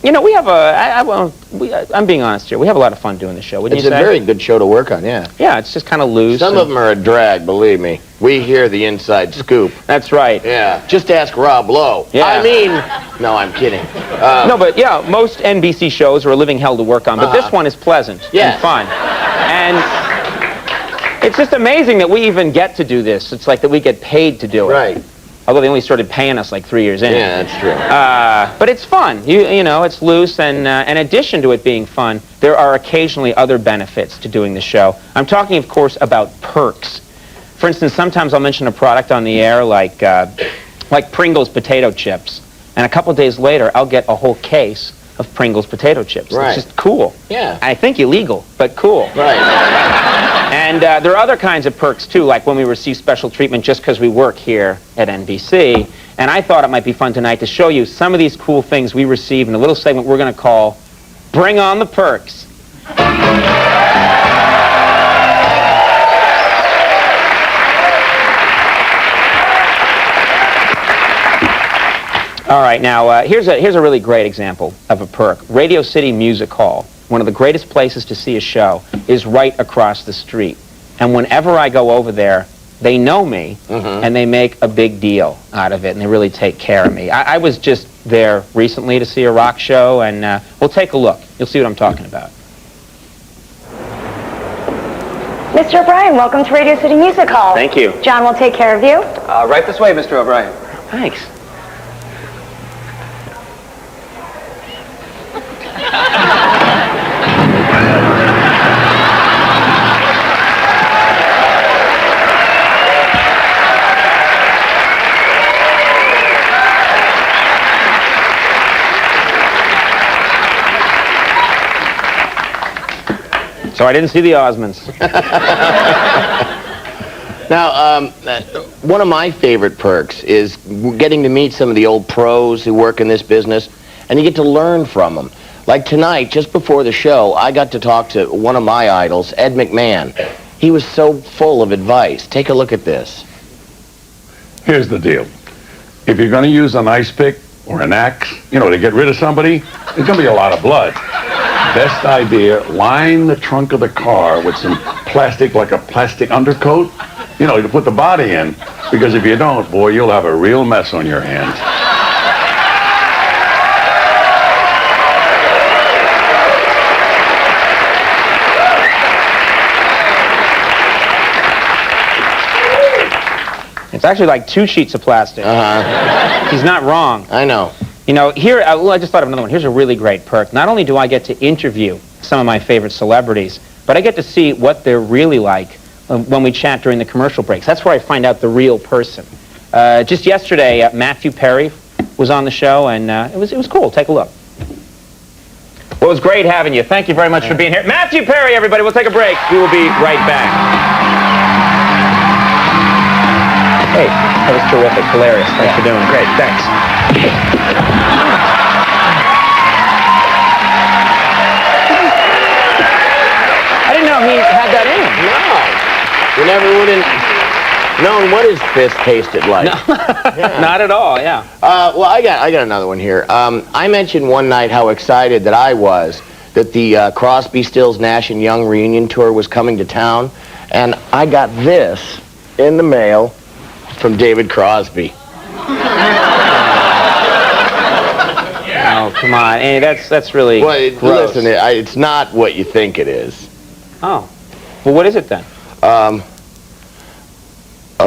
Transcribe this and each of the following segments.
You know, we have I'm being honest here. We have a lot of fun doing the show, wouldn't you say? It's a very good show to work on, yeah. Yeah, it's just kind of loose. Some of them are a drag, believe me. We hear the inside scoop. That's right. Yeah. Just ask Rob Lowe. Yeah. I mean, no, I'm kidding. No, but yeah, most NBC shows are a living hell to work on, but this one is pleasant and fun. And it's just amazing that we even get to do this. It's like that we get paid to do it. Right. Although they only started paying us like 3 years in. Yeah, that's true. But it's fun. You know, it's loose, and in addition to it being fun, there are occasionally other benefits to doing the show. I'm talking, of course, about perks. For instance, sometimes I'll mention a product on the air like Pringles potato chips, and a couple days later, I'll get a whole case of Pringles potato chips. Right. It's just cool. Yeah. I think illegal, but cool. Right. And there are other kinds of perks, too, like when we receive special treatment just because we work here at NBC. And I thought it might be fun tonight to show you some of these cool things we receive in a little segment we're going to call Bring On the Perks. All right, now, here's a really great example of a perk. Radio City Music Hall, one of the greatest places to see a show, is right across the street. And whenever I go over there, they know me, and they make a big deal out of it, and they really take care of me. I was just there recently to see a rock show, and we'll take a look. You'll see what I'm talking about. Mr. O'Brien, welcome to Radio City Music Hall. Thank you. John will take care of you. Right this way, Mr. O'Brien. Thanks. So I didn't see the Osmonds. Now, one of my favorite perks is getting to meet some of the old pros who work in this business, and you get to learn from them. Like tonight, just before the show, I got to talk to one of my idols, Ed McMahon. He was so full of advice. Take a look at this. Here's the deal. If you're going to use an ice pick or an axe, you know, to get rid of somebody, there's going to be a lot of blood. Best idea, line the trunk of the car with some plastic, like a plastic undercoat, you know, to put the body in. Because if you don't, boy, you'll have a real mess on your hands. It's actually like 2 sheets of plastic. He's not wrong. I know. You know, here, well, I just thought of another one. Here's a really great perk. Not only do I get to interview some of my favorite celebrities, but I get to see what they're really like when we chat during the commercial breaks. That's where I find out the real person. Just yesterday, Matthew Perry was on the show, and it was cool. Take a look. Well, it was great having you. Thank you very much for being here. Matthew Perry, everybody. We'll take a break. We will be right back. Hey, that was terrific. Hilarious. Thanks for doing it. Great. Thanks. I didn't know he had that in him. No. You never would have known what his fist tasted like. No. Yeah. Not at all, yeah. Well, I got another one here. I mentioned one night how excited that I was that the Crosby, Stills, Nash and Young reunion tour was coming to town, and I got this in the mail from David Crosby. Oh, come on. Hey, that's really gross. Listen, it's not what you think it is. Oh. Well, what is it then? Oh,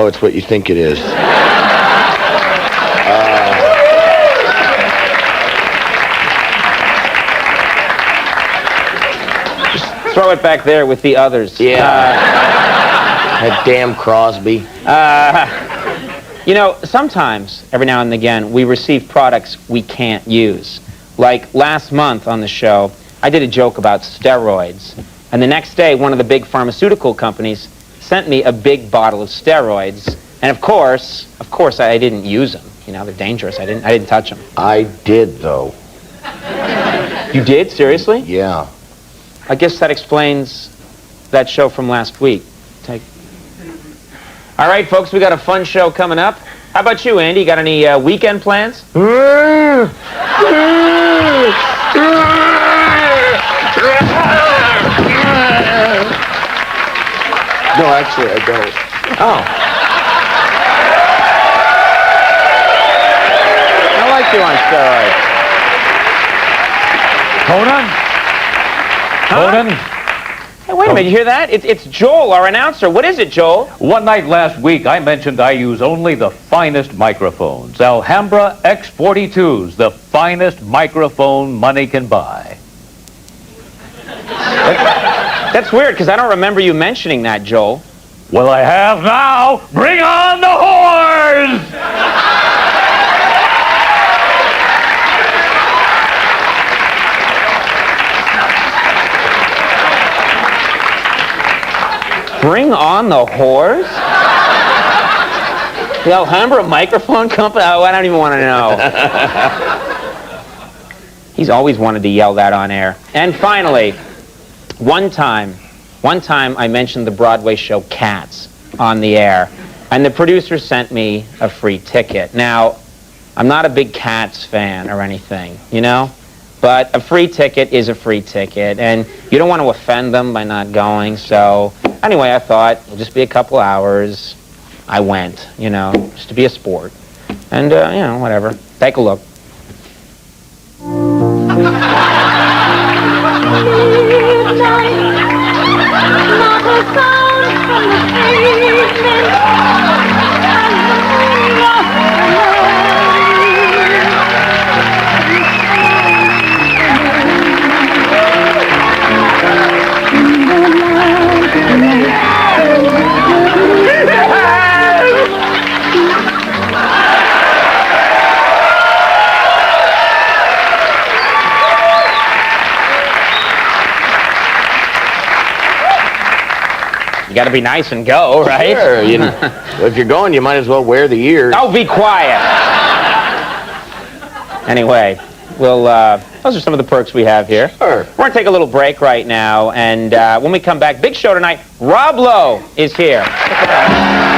it's what you think it is. Just throw it back there with the others. Yeah. That damn Crosby. You know, sometimes, every now and again, we receive products we can't use. Like last month on the show, I did a joke about steroids. And the next day, one of the big pharmaceutical companies sent me a big bottle of steroids. And of course, I didn't use them. You know, they're dangerous. I didn't touch them. I did, though. You did? Seriously? Yeah. I guess that explains that show from last week. All right, folks, we got a fun show coming up. How about you, Andy? You got any weekend plans? No, actually, I don't. Oh. I like you on steroids. Conan? Conan? Hey, wait a minute, you hear that? It's Joel, our announcer. What is it, Joel? One night last week, I mentioned I use only the finest microphones. Alhambra X42s, the finest microphone money can buy. That's weird, because I don't remember you mentioning that, Joel. Well, I have now. Bring on the whores! Bring on the whores? The Alhambra Microphone Company? Oh, I don't even want to know. He's always wanted to yell that on air. And finally, one time I mentioned the Broadway show Cats on the air, and the producer sent me a free ticket. Now, I'm not a big Cats fan or anything, you know? But a free ticket is a free ticket, and you don't want to offend them by not going, so anyway, I thought, it'll just be a couple hours. I went, you know, just to be a sport. And, you know, whatever. Take a look. You got to be nice and go, right? Sure, you know, if you're going, you might as well wear the ears. Oh, be quiet. Anyway, well, those are some of the perks we have here. Sure. We're going to take a little break right now, and when we come back, big show tonight, Rob Lowe is here. Check it out.